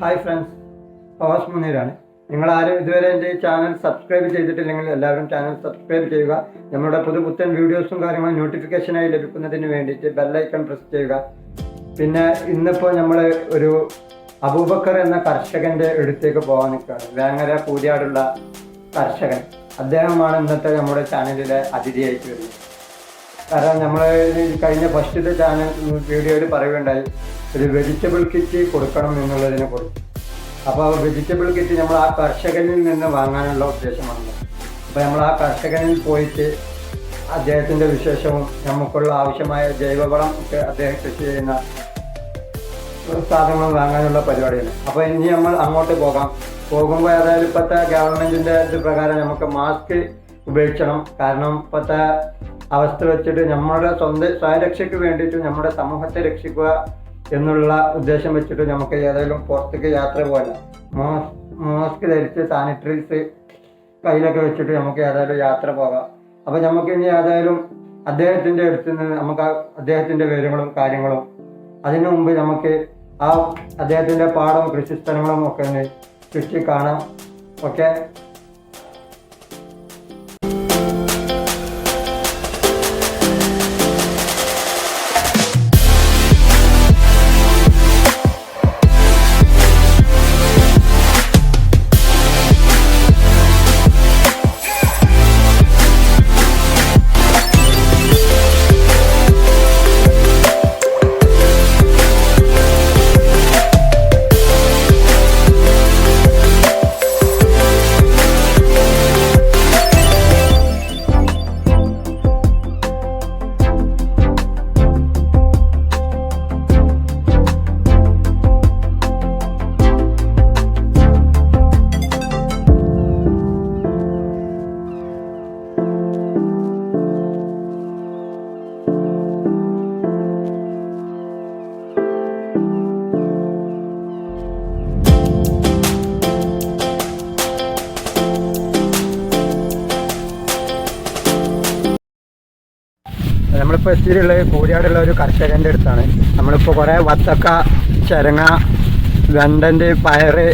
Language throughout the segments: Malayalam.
Hi friends, Fawaz മുനീറാണ്. നിങ്ങളാരും ഇതുവരെ എൻ്റെ ചാനൽ സബ്സ്ക്രൈബ് ചെയ്തിട്ടില്ലെങ്കിൽ എല്ലാവരും ചാനൽ സബ്സ്ക്രൈബ് ചെയ്യുക. നമ്മുടെ പുതുപുത്തൻ വീഡിയോസും കാര്യങ്ങളും നോട്ടിഫിക്കേഷനായി ലഭിക്കുന്നതിന് വേണ്ടിയിട്ട് ബെല്ലൈക്കൺ പ്രസ് ചെയ്യുക. പിന്നെ ഇന്നിപ്പോൾ നമ്മൾ ഒരു അബൂബക്കർ എന്ന കർഷകൻ്റെ അടുത്തേക്ക് പോകാൻ നിൽക്കുകയാണ്. വേങ്ങര കൂരിയാടുള്ള കർഷകൻ. അദ്ദേഹമാണ് ഇന്നത്തെ നമ്മുടെ ചാനലിലെ അതിഥിയായിട്ട് വരുന്നത്. കാരണം നമ്മൾ കഴിഞ്ഞ ഫസ്റ്റത്തെ ചാനൽ വീഡിയോയിൽ പറയുകയുണ്ടായി ഒരു വെജിറ്റബിൾ കിറ്റ് കൊടുക്കണം എന്നുള്ളതിനെ കുറിച്ച്. അപ്പോൾ വെജിറ്റബിൾ കിറ്റ് നമ്മൾ ആ കർഷകനിൽ നിന്ന് വാങ്ങാനുള്ള ഉദ്ദേശമാണ്. അപ്പോൾ നമ്മൾ ആ കർഷകനിൽ പോയിട്ട് അദ്ദേഹത്തിൻ്റെ വിശേഷവും നമുക്കുള്ള ആവശ്യമായ ജൈവവളം ഒക്കെ അദ്ദേഹം കൃഷി ചെയ്യുന്ന സാധനങ്ങൾ വാങ്ങാനുള്ള പരിപാടിയാണ്. അപ്പോൾ ഇനി നമ്മൾ അങ്ങോട്ട് പോകുമ്പോൾ അതായത് ഇപ്പോഴത്തെ ഗവൺമെൻറ്റിൻ്റെ ഇത് പ്രകാരം നമുക്ക് മാസ്ക് ഉപയോഗിക്കണം. കാരണം ഇപ്പോഴത്തെ അവസ്ഥ വെച്ചിട്ട് നമ്മുടെ സ്വയരക്ഷയ്ക്ക് വേണ്ടിയിട്ട് നമ്മുടെ സമൂഹത്തെ രക്ഷിക്കുക എന്നുള്ള ഉദ്ദേശം വെച്ചിട്ട് നമുക്ക് ഏതായാലും പുറത്തേക്ക് യാത്ര പോകല്ല. മാസ്ക് ധരിച്ച് സാനിറ്റൈസ് കയ്യിലൊക്കെ വെച്ചിട്ട് നമുക്ക് ഏതായാലും യാത്ര പോകാം. അപ്പോൾ നമുക്ക് ഇനി ഏതായാലും അദ്ദേഹത്തിൻ്റെ അടുത്ത് നിന്ന് നമുക്ക് അദ്ദേഹത്തിൻ്റെ വിവരങ്ങളും കാര്യങ്ങളും അതിനു മുമ്പ് നമുക്ക് ആ അദ്ദേഹത്തിൻ്റെ പാടവും കൃഷിസ്ഥലങ്ങളും ഒക്കെ ഒന്ന് ചുറ്റി കാണാം. ഓക്കെ, നമ്മളിപ്പോൾ എത്തിയിട്ടുള്ളത് കൂരിയാടുള്ള ഒരു കർഷകൻ്റെ അടുത്താണ്. നമ്മളിപ്പോൾ കുറേ വത്തക്ക, ചരങ്ങ, വെണ്ടൻ്റെ, പയറ്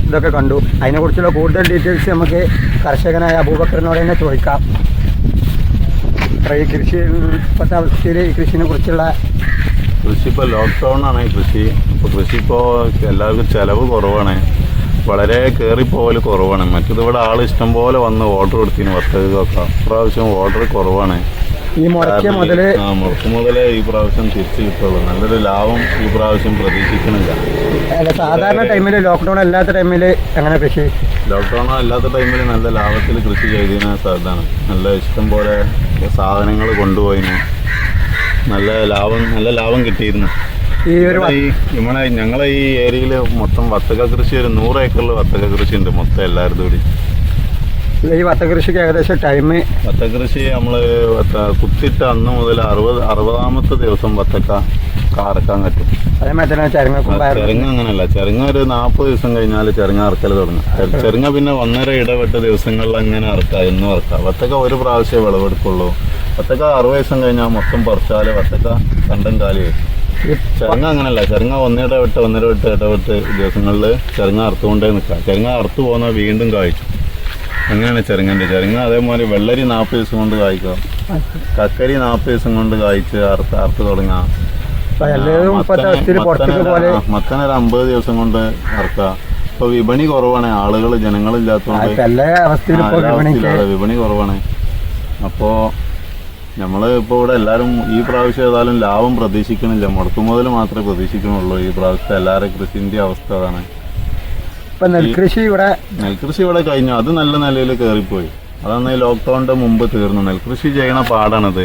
ഇതൊക്കെ കണ്ടു. അതിനെക്കുറിച്ചുള്ള കൂടുതൽ ഡീറ്റെയിൽസ് നമുക്ക് കർഷകനായ അബൂബക്കറിനോട് തന്നെ ചോദിക്കാം. ഈ കൃഷി ഇപ്പോഴത്തെ അവസ്ഥയിൽ ഈ കൃഷിനെ കുറിച്ചുള്ള കൃഷി ഇപ്പോൾ ലോക്ക്ഡൗൺ ആണ്. കൃഷി ഇപ്പോൾ എല്ലാവർക്കും ചിലവ് കുറവാണ്, വളരെ കയറിപ്പോവൽ കുറവാണ്. മറ്റേതിവിടെ ആൾ ഇഷ്ടം പോലെ വന്ന് ഓർഡർ കൊടുത്തിന് വത്തക്കൊക്കെ. ഇപ്രാവശ്യം ഓർഡർ കുറവാണ്. ഈ മുടക്ക് മുതലേ ഈ പ്രാവശ്യം തിരിച്ചു കിട്ടുള്ളൂ. നല്ലൊരു ലാഭം ഈ പ്രാവശ്യം പ്രതീക്ഷിക്കണില്ല. സാധാരണ ടൈമിൽ ലോക്ക്ഡൗൺ അല്ലാത്ത ടൈമിൽ എങ്ങനെ കൃഷി? ലോക്ക്ഡൗൺ അല്ലാത്ത ടൈമിൽ നല്ല ലാഭത്തിൽ കൃഷി ചെയ്തതിന് സാധ്യതയാണ്. നല്ല ഇഷ്ടം പോലെ സാധനങ്ങൾ കൊണ്ടുപോയിന് നല്ല ലാഭം കിട്ടിയിരുന്നു. ഞങ്ങളെ ഈ ഏരിയയിൽ മൊത്തം വത്തക്ക കൃഷി ഒരു 100 ഏക്കറിൽ വത്തക്ക കൃഷി ഉണ്ട് മൊത്തം എല്ലാവരുടെ കൂടി. ഈ വത്തകൃഷിക്ക് ഏകദേശം ടൈം? വത്തകൃഷി നമ്മൾ കുത്തിയിട്ട് അന്ന് മുതൽ 60-ാമത്തെ ദിവസം വത്തക്ക അറക്കാൻ പറ്റും. അതേമാതിരി തന്നെ ചെറുങ്ങ അങ്ങനെയല്ല. ചെറുങ്ങ ഒരു 40 ദിവസം കഴിഞ്ഞാൽ ചെറുങ്ങ അറക്കൽ തുടങ്ങും. ചെറുങ്ങ പിന്നെ 1.5 ഇടവിട്ട ദിവസങ്ങളിൽ അങ്ങനെ അറക്കാം, എന്നും അറക്കാം. വത്തക്ക ഒരു പ്രാവശ്യമേ വിളവെടുക്കുള്ളൂ. വത്തക്ക 60 ദിവസം കഴിഞ്ഞാൽ മൊത്തം പറിച്ചാൽ വത്തക്ക കണ്ടം കാലി വരും. ചെറുങ്ങ അങ്ങനെയല്ല. ചെറുങ്ങ 1 ഇടവിട്ട് ദിവസങ്ങളിൽ ചെറുങ്ങ അറുത്തുകൊണ്ടേ നിൽക്കാം. ചെറുങ്ങ അറുത്തു പോകുന്നാൽ വീണ്ടും കായ്ച്ചു. അങ്ങനെയാണ് ചെറുങ്ങ. അതേപോലെ വെള്ളരി 40 ദിവസം കൊണ്ട് കായ്ക്കാം. കക്കരി 40 ദിവസം കൊണ്ട് കായ്ച്ച് അറുത്ത് തുടങ്ങാം. മത്തനൊരു 50 ദിവസം കൊണ്ട് അറക്കാം. ഇപ്പൊ വിപണി കുറവാണ്, ജനങ്ങളില്ലാത്തതുകൊണ്ട് വിപണി കുറവാണ്. അപ്പോൾ നമ്മൾ ഇപ്പോൾ ഇവിടെ എല്ലാവരും ഈ പ്രാവശ്യം ഏതായാലും ലാഭം പ്രതീക്ഷിക്കണില്ല. മുടക്കുമുതൽ മാത്രമേ പ്രതീക്ഷിക്കണുള്ളൂ. ഈ പ്രാവശ്യത്തെ എല്ലാവരും കൃഷിൻ്റെ അവസ്ഥ അതാണ്. നെൽകൃഷി ഇവിടെ കഴിഞ്ഞു. അത് നല്ല നിലയിൽ കയറിപ്പോയി. അതാണ് ലോക്ക്ഡൗണിൻ്റെ മുമ്പ് തീർന്നു. നെൽകൃഷി ചെയ്യണ പാടാണത്.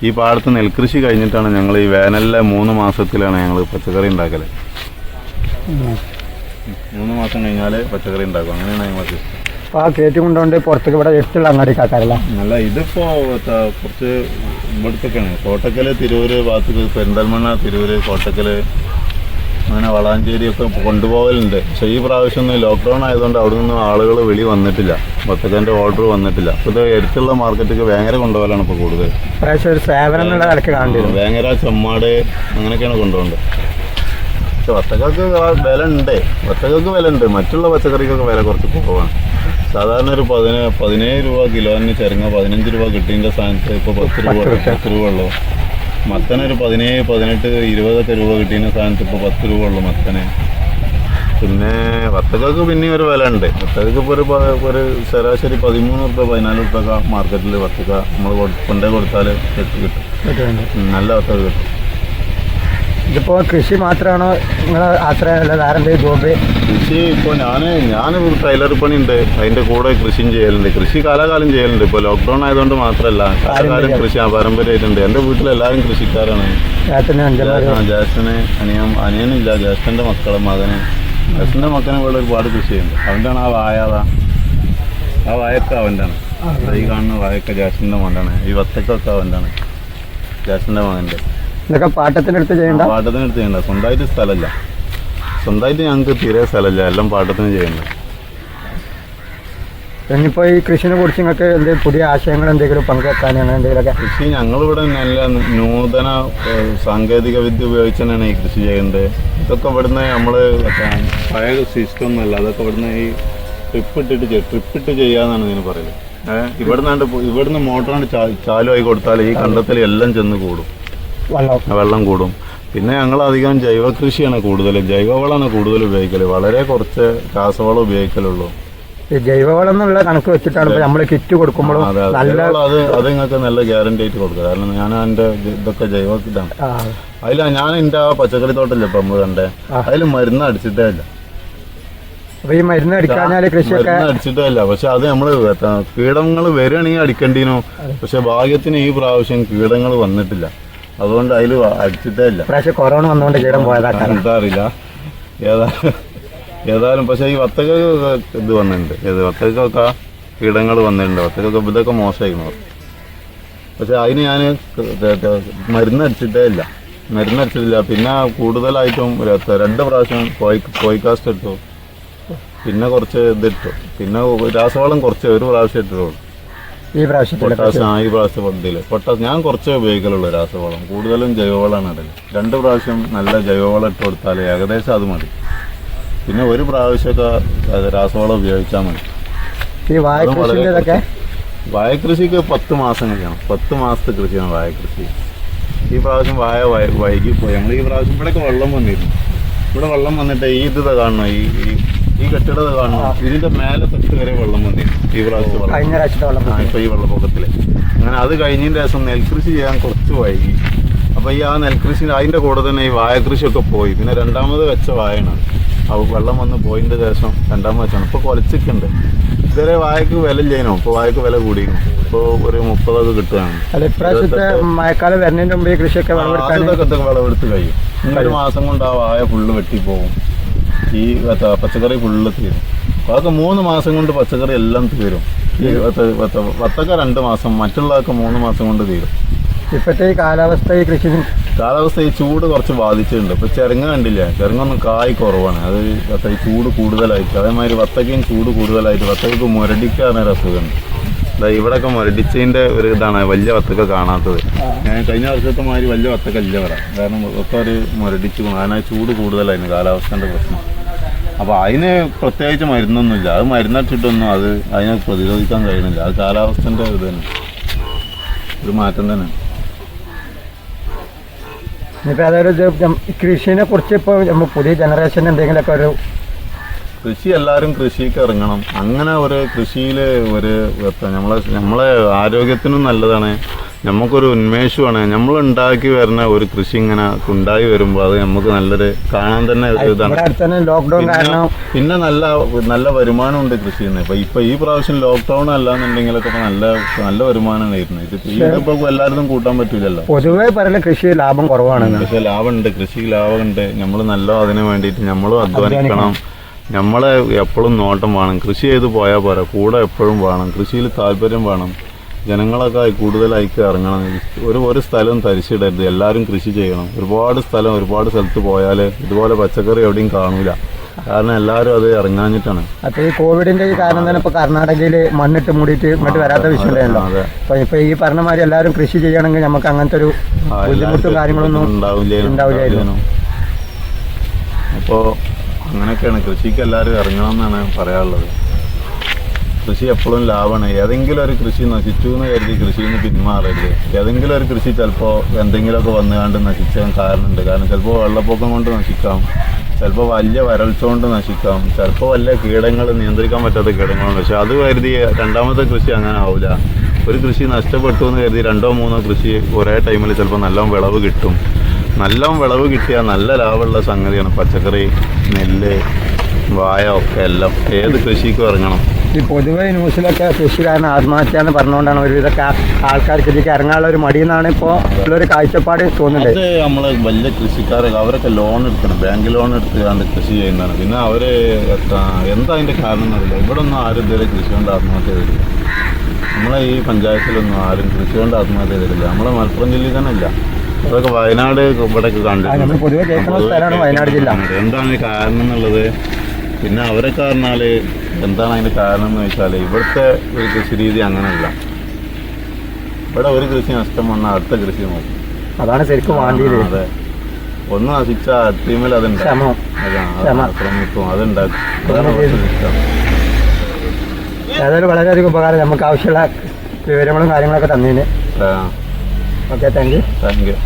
ഈ പാടത്ത് നെൽകൃഷി കഴിഞ്ഞിട്ടാണ് ഞങ്ങൾ ഈ വേനലിലെ 3 മാസത്തിലാണ് ഞങ്ങൾ പച്ചക്കറി ഉണ്ടാക്കൽ. 3 മാസം കഴിഞ്ഞാൽ പച്ചക്കറി ഉണ്ടാക്കും. അങ്ങനെയാണ് ഞങ്ങൾക്ക്. ആ കയറ്റി കൊണ്ടുകൊണ്ട് പുറത്തേക്ക് ഇവിടെ എടുത്തുള്ള അങ്ങാടിക്കാക്കാരല്ല. അല്ല, ഇതിപ്പോൾ കുറച്ച് ഇവിടത്തേക്കാണ്. കോട്ടക്കൽ, തിരൂര് ഭാഗത്തേക്ക്, പെരിന്തൽമണ്ണ, തിരൂര്, കോട്ടക്കൽ, അങ്ങനെ വളാഞ്ചേരിയൊക്കെ കൊണ്ടുപോകലുണ്ട്. പക്ഷേ ഈ പ്രാവശ്യം ലോക്ക്ഡൗൺ ആയതുകൊണ്ട് അവിടെ നിന്നും ആളുകൾ വെളി വന്നിട്ടില്ല. വത്തക്കൻ്റെ ഓർഡർ വന്നിട്ടില്ല. അപ്പോൾ ഇത് അടുത്തുള്ള മാർക്കറ്റിലേക്ക് വേങ്ങര കൊണ്ടുപോകലാണ് ഇപ്പോൾ കൂടുതൽ. വേങ്ങര, ചെമ്മാട് അങ്ങനെയൊക്കെയാണ് കൊണ്ടുപോകേണ്ടത്. പക്ഷെ വത്തക്കക്ക് വില ഉണ്ട്, വത്തക്കക്ക് വില ഉണ്ട്. മറ്റുള്ള പച്ചക്കറിക്കൊക്കെ വില കുറച്ച് കുറവാണ്. സാധാരണ ഒരു 17 രൂപ കിലോന് ചെറുങ്ങ 15 രൂപ കിട്ടിയതിൻ്റെ സ്ഥാനത്ത് ഇപ്പോൾ 10 രൂപ ഉള്ളൂ. മത്തനൊരു 17, 18, 20 രൂപ കിട്ടിയതിൻ്റെ സ്ഥാനത്ത് ഇപ്പോൾ 10 രൂപ ഉള്ളൂ മത്തന്. പിന്നെ വത്തക്കക്ക് പിന്നെയും ഒരു വില ഉണ്ട്. വത്തക്കക്ക് ഇപ്പോൾ ഒരു ശരാശരി 13 രൂപ 14 രൂപ മാർക്കറ്റിൽ വത്തക്ക നമ്മൾ കൊണ്ടേ കൊടുത്താൽ കിട്ടും. നല്ല വത്തക്ക കിട്ടും. ഇതിപ്പോൾ കൃഷി മാത്രമാണോ നിങ്ങളെ ആശ്രയമല്ല വേറെ എന്തെങ്കിലും ജോബ്? കൃഷി ഇപ്പോൾ ഞാൻ ടൈലർ പണി ഉണ്ട്, അതിൻ്റെ കൂടെ കൃഷിയും ചെയ്യലുണ്ട്. കൃഷി കാലാകാലം ചെയ്യലുണ്ട്. ഇപ്പോൾ ലോക്ക്ഡൗൺ ആയതുകൊണ്ട് മാത്രമല്ല, കാലകാലം കൃഷി പാരമ്പര്യമായിട്ടുണ്ട്. എൻ്റെ വീട്ടിലെല്ലാവരും കൃഷിക്കാരാണ്. ജ്യേഷ്ഠന് അനിയനില്ല, ജ്യേഷ്ഠൻ്റെ മകന് ഇവിടെ ഒരുപാട് കൃഷി ചെയ്യുന്നുണ്ട്. അവൻ്റെ ആണ് ആ വായൊക്കെ അവൻ്റെ ആണ്. ഈ കാണുന്ന വായൊക്കെ ജ്യേഷ്ഠൻ്റെ മകനാണ്. ഈ വത്തക്കൊക്കെ അവൻ്റെ ആണ്, ജ്യേഷ്ഠൻ്റെ മകൻ്റെ. ഇതൊക്കെ പാട്ടത്തിനെടുത്ത് ചെയ്യണ്ട? പാട്ടത്തിനെടുത്ത് ചെയ്യണ്ട. സ്വന്തമായിട്ട് സ്ഥലമല്ല, സ്വന്തമായിട്ട് ഞങ്ങൾക്ക് തീരെ സ്ഥലമില്ല, എല്ലാം പാട്ടത്തിന് ചെയ്യുന്നത്. ഇനിയിപ്പോൾ ഈ കൃഷിനെ കുറിച്ച് നിങ്ങൾക്ക് എന്തെങ്കിലും പുതിയ ആശയങ്ങൾ എന്തെങ്കിലും പങ്കുവെക്കാനാണ് എന്തെങ്കിലുമൊക്കെ? കൃഷി ഞങ്ങളിവിടെ നല്ല നൂതന സാങ്കേതിക വിദ്യ ഉപയോഗിച്ച് തന്നെയാണ് ഈ കൃഷി ചെയ്യുന്നത്. ഇതൊക്കെ ഇവിടുന്ന് നമ്മൾ പഴയ സിസ്റ്റം ഒന്നുമല്ല, അതൊക്കെ ഇവിടുന്ന് ഈ ട്രിപ്പിട്ട് ചെയ്യാന്നാണ് ഇതിന് പറയുന്നത്. ഇവിടുന്ന് മോട്ടറാണ് ചാലുമായി കൊടുത്താൽ ഈ കണ്ടത്തിൽ എല്ലാം ചെന്ന് കൂടും, വെള്ളം കൂടും. പിന്നെ ഞങ്ങൾ അധികം ജൈവ കൃഷിയാണ് കൂടുതലും, ജൈവവളമാണ് കൂടുതൽ ഉപയോഗിക്കൽ. വളരെ കുറച്ച് രാസവളം ഉപയോഗിക്കലുള്ളൂ. ജൈവവളം എന്നുള്ള കണക്ക് വെച്ചിട്ടാണ് നമ്മൾ കിറ്റ് കൊടുക്കുമ്പോഴും അത് നിങ്ങൾക്ക് നല്ല ഗ്യാരണ്ടി ആയിട്ട് കൊടുക്കുക. കാരണം ഞാൻ എൻ്റെ ഇതൊക്കെ ജൈവ ഇതാണ്. ഞാൻ എൻ്റെ ആ പച്ചക്കറി തോട്ടല്ലേ ഇപ്പം നമ്മൾ കണ്ടേ, അതിൽ മരുന്ന് അടിച്ചിട്ടേ ഇല്ല. അപ്പൊ ഈ മരുന്ന് അടിക്കാഞ്ഞാല് കൃഷിയൊക്കെ അടിച്ചിട്ടേ ഇല്ല. പക്ഷെ അത് നമ്മള് കീടങ്ങൾ വരികയാണെങ്കിൽ അടിക്കേണ്ടിനോ. പക്ഷെ ഭാഗ്യത്തിന് ഈ പ്രാവശ്യം കീടങ്ങൾ വന്നിട്ടില്ല, അതുകൊണ്ട് അതിൽ അടിച്ചിട്ടേ ഇല്ല. പ്രാവശ്യം കൊറോണ വന്നുകൊണ്ട് കീടം പോയതാ എന്താ അറിയില്ല ഏതായാലും. പക്ഷെ ഈ വത്തക്ക ഇത് വന്നിട്ടുണ്ട്, വത്തക്കൊക്കെ കീടങ്ങൾ വന്നിട്ടുണ്ട്. വത്തക്കൊക്കെ ഇതൊക്കെ മോശമായിരുന്നു. പക്ഷെ അതിന് ഞാൻ മരുന്നടിച്ചിട്ടില്ല. പിന്നെ കൂടുതലായിട്ടും 2 പ്രാവശ്യം കോയിക്കാസ്റ്റ് ഇട്ടു, പിന്നെ കുറച്ച് ഇതിട്ടു, പിന്നെ രാസവളം കുറച്ച് 1 പ്രാവശ്യം ഇട്ടുള്ളൂ. ഈ പ്രാവശ്യം പൊട്ടാസ് ഞാൻ കുറച്ചേ ഉപയോഗിക്കലുള്ളൂ. രാസവളം കൂടുതലും ജൈവവളമാണ് ഇടല്. 2 പ്രാവശ്യം നല്ല ജൈവവളം ഇട്ട് കൊടുത്താൽ ഏകദേശം അത് മതി. പിന്നെ 1 പ്രാവശ്യമൊക്കെ രാസവളം ഉപയോഗിച്ചാൽ മതി. ഈ വാഴക്കൃഷിക്ക് 10 മാസം കഴിയണം. 10 മാസത്തെ കൃഷിയാണ് വാഴക്കൃഷി. ഈ പ്രാവശ്യം വാഴ വൈകിപ്പോയി. നമ്മൾ ഈ പ്രാവശ്യം ഇവിടെയൊക്കെ വെള്ളം വന്നിരുന്നു. ഇവിടെ വെള്ളം വന്നിട്ട് ഈ ഇത് കാണണം, ഈ കെട്ടിടത കാണണം, ഇതിന്റെ മേലെ തൊട്ട് വരെ വെള്ളം വന്നിരുന്നു ഈ പ്രാവശ്യം. ഇപ്പൊ ഈ വെള്ളപ്പൊക്കത്തില് അങ്ങനെ അത് കഴിഞ്ഞതിന് ശേഷം നെൽകൃഷി ചെയ്യാൻ കുറച്ച് വൈകി. അപ്പൊ ഈ ആ നെൽകൃഷി അതിന്റെ കൂടെ തന്നെ ഈ വാഴക്കൃഷിയൊക്കെ പോയി. പിന്നെ 2ാമത് വെച്ച വാഴയാണ്. വെള്ളം വന്ന് പോയതിന്റെ ശേഷം 2ാമത് വെച്ചാണ്. ഇപ്പൊ കൊലച്ചിട്ടുണ്ട്. ഇതുവരെ വാഴക്ക് വില ഇല്ലേനോ, ഇപ്പൊ വാഴക്ക് വില കൂടിയിരുന്നു. ഇപ്പൊ ഒരു 30 കിട്ടുകയാണ്. മഴക്കാലം വരുന്നതിന് മുമ്പ് കൃഷിയൊക്കെ വിളവെടുത്ത് കഴിയും. 1 മാസം കൊണ്ട് ആ വാഴ ഫുള്ള് വെട്ടിപ്പോവും. ഈ പച്ചക്കറി ഫുള്ള് തീരും. അതൊക്കെ 3 മാസം കൊണ്ട് പച്ചക്കറി എല്ലാം തീരും. ഈ വത്തക്ക 2 മാസം, മറ്റുള്ളതൊക്കെ 3 മാസം കൊണ്ട് തീരും. ഇപ്പോഴത്തെ ഈ കാലാവസ്ഥ ഈ ചൂട് കുറച്ച് ബാധിച്ചിട്ടുണ്ട്. ഇപ്പൊ ചെറുങ്ങ കണ്ടില്ലേ, ചെറുങ്ങൊന്നും കായ് കുറവാണ്. അത് ഈ ചൂട് കൂടുതലായിട്ട്. അതേമാതിരി വത്തക്കയും ചൂട് കൂടുതലായിട്ട്. വത്തക്കക്ക് മുരടിക്കാറൊരു അസുഖമുണ്ട്. ഇവിടെയൊക്കെ മുരടിച്ചതിന്റെ ഒരു ഇതാണ് വലിയ വത്തക്ക കാണാത്തത്. കഴിഞ്ഞ വർഷത്തെ മാതിരി വലിയ വത്തക്ക ഇല്ല വരാം. കാരണം ഒക്കെ ഒരു മുരടിച്ചു. അതിനായി ചൂട് കൂടുതലായിരുന്നു, കാലാവസ്ഥന്റെ പ്രശ്നം. അപ്പോൾ അതിന് പ്രത്യേകിച്ച് മരുന്നൊന്നുമില്ല. അത് മരുന്നടിച്ചിട്ടൊന്നും അതിനെ പ്രതിരോധിക്കാൻ കഴിയുന്നില്ല. അത് കാലാവസ്ഥന്റെ ഇത് തന്നെ, ഒരു മാറ്റം തന്നെ. ഇനിയിപ്പോൾ അതൊരു കൃഷിനെ കുറിച്ച് ഇപ്പോൾ നമ്മൾ പുതിയ ജനറേഷൻ എന്തെങ്കിലുമൊക്കെ കൃഷി എല്ലാവരും കൃഷിക്ക് ഇറങ്ങണം. അങ്ങനെ ഒരു കൃഷിയിൽ നമ്മളെ ആരോഗ്യത്തിനും നല്ലതാണ്, നമുക്കൊരു ഉന്മേഷമാണ്. നമ്മൾ ഉണ്ടാക്കി വരുന്ന ഒരു കൃഷി ഇങ്ങനെ ഉണ്ടായി വരുമ്പോൾ അത് നമുക്ക് നല്ലൊരു കാണാൻ തന്നെ ഇതാണ്. ലോക്ക്ഡൗൺ കാരണം പിന്നെ നല്ല വരുമാനമുണ്ട് കൃഷിയിൽ നിന്ന്. ഇപ്പൊ ഈ പ്രാവശ്യം ലോക്ക്ഡൗൺ അല്ലാന്നുണ്ടെങ്കിലൊക്കെ നല്ല വരുമാനമാണ് വരുന്നത്. ഇതിപ്പോ എല്ലാവരും കൂട്ടാൻ പറ്റില്ലല്ലോ. പൊതുവേ പറയുന്ന കൃഷി ലാഭം കുറവാണ്. പക്ഷെ ലാഭമുണ്ട്, കൃഷി ലാഭമുണ്ട്. നമ്മൾ നല്ല അതിന് വേണ്ടിയിട്ട് നമ്മളും അധ്വാനിക്കണം. നമ്മളെ എപ്പോഴും നോട്ടം വേണം. കൃഷി ചെയ്ത് പോയാൽ പോരാ, കൂടെ എപ്പോഴും വേണം. കൃഷിയിൽ താല്പര്യം വേണം. ജനങ്ങളൊക്കെ കൂടുതലായിട്ട് ഇറങ്ങണം. ഒരു സ്ഥലം തരിച്ചിടരുത്, എല്ലാവരും കൃഷി ചെയ്യണം. ഒരുപാട് സ്ഥലത്ത് പോയാൽ ഇതുപോലെ പച്ചക്കറി എവിടെയും കാണൂല. കാരണം എല്ലാവരും അത് ഇറങ്ങാഞ്ഞിട്ടാണ്. അപ്പോൾ ഈ കോവിഡിന്റെ ഈ കാരണം തന്നെ ഇപ്പോൾ കർണാടകയിൽ മണ്ണിട്ട് മൂടിയിട്ട് ഇങ്ങോട്ട് വരാത്ത വിഷയമുണ്ടല്ലോ. അപ്പോൾ ഇപ്പോൾ ഈ പറഞ്ഞ മാതിരി എല്ലാവരും കൃഷി ചെയ്യണമെങ്കിൽ നമുക്ക് അങ്ങനത്തെ ഒരു ബുദ്ധിമുട്ടും കാര്യങ്ങളൊന്നും ഉണ്ടാവില്ലായിരുന്നു. അപ്പോൾ അങ്ങനെയൊക്കെയാണ് കൃഷിക്ക് എല്ലാവരും ഇറങ്ങണം എന്നാണ് പറയാനുള്ളത്. കൃഷി എപ്പോഴും ലാഭമാണ്. ഏതെങ്കിലും ഒരു കൃഷി നശിച്ചു എന്ന് കരുതി കൃഷിയിൽ നിന്ന് പിന്മാറരുത്. ഏതെങ്കിലും ഒരു കൃഷി ചിലപ്പോൾ എന്തെങ്കിലുമൊക്കെ വന്നുകൊണ്ട് നശിച്ചാൻ കാരണമുണ്ട്. കാരണം ചിലപ്പോൾ വെള്ളപ്പൊക്കം കൊണ്ട് നശിക്കാം, ചിലപ്പോൾ വലിയ വരൾച്ച കൊണ്ട് നശിക്കാം, ചിലപ്പോൾ വലിയ കീടങ്ങൾ നിയന്ത്രിക്കാൻ പറ്റാത്ത കീടങ്ങളുണ്ട്. പക്ഷെ അത് കരുതി രണ്ടാമത്തെ കൃഷി അങ്ങനെ ആവില്ല. ഒരു കൃഷി നഷ്ടപ്പെട്ടു എന്ന് കരുതി 2-3 കൃഷി ഒരേ ടൈമിൽ ചിലപ്പോൾ നല്ല വിളവ് കിട്ടും. നല്ല വിളവ് കിട്ടിയാൽ നല്ല ലാഭമുള്ള സംഗതിയാണ് പച്ചക്കറി, നെല്ല്, വാഴ ഒക്കെ എല്ലാം. ഏത് കൃഷിക്കും ഇറങ്ങണം. ഈ പൊതുവെ ന്യൂസിലൊക്കെ കൃഷിക്കാരൻ ആത്മഹത്യ എന്ന് പറഞ്ഞുകൊണ്ടാണ് ഒരുവിധമൊക്കെ ആൾക്കാർക്ക് ഇതിലേക്ക് ഇറങ്ങാനുള്ള ഒരു മടിയെന്നാണ് ഇപ്പോൾ ഉള്ളൊരു കാഴ്ചപ്പാട് തോന്നുന്നത്. അത് നമ്മൾ വലിയ കൃഷിക്കാരൊക്കെ അവരൊക്കെ ലോൺ എടുക്കണം, ബാങ്ക് ലോൺ എടുത്തുകൊണ്ട് കൃഷി ചെയ്യുന്നതാണ്. പിന്നെ അവർ എന്താ അതിൻ്റെ കാരണം എന്നറിയില്ല. ഇവിടെ ഒന്നും ആരും ഇതുവരെ കൃഷി കൊണ്ട് ആത്മഹത്യ ചെയ്തില്ല. നമ്മളെ ഈ പഞ്ചായത്തിലൊന്നും ആരും കൃഷി കൊണ്ട് ആത്മഹത്യ ചെയ്തിട്ടില്ല. നമ്മളെ മലപ്പുറം ജില്ലയിൽ തന്നെ ഇല്ല. അതൊക്കെ വയനാട് ഇവിടെയൊക്കെ കണ്ടിട്ടുണ്ട്. പൊതുവെ കേൾക്കുന്ന സ്ഥലമാണ് വയനാട് ജില്ല. എന്താണ് കാരണം എന്നുള്ളത്, പിന്നെ അവരൊക്കെ പറഞ്ഞാൽ എന്താണ് അതിൻ്റെ കാരണം എന്ന് വെച്ചാൽ ഇവിടുത്തെ ഒരു കൃഷി രീതി അങ്ങനെയല്ല. ഇവിടെ ഒരു കൃഷി നഷ്ടം വന്നാൽ അടുത്ത കൃഷി നോക്കും. അതാണ് ശരിക്കും വേണ്ടിയത്. അതെ, ഒന്ന് നശിച്ചാൽ അടുത്തീമേൽ അതുണ്ടാകും, ശ്രമിക്കും, അതുണ്ടാക്കും. ഏതായാലും വളരെയധികം ഉപകാരം. നമുക്ക് ആവശ്യമുള്ള വിവരങ്ങളും കാര്യങ്ങളൊക്കെ തന്നതിന്. Okay, thank you.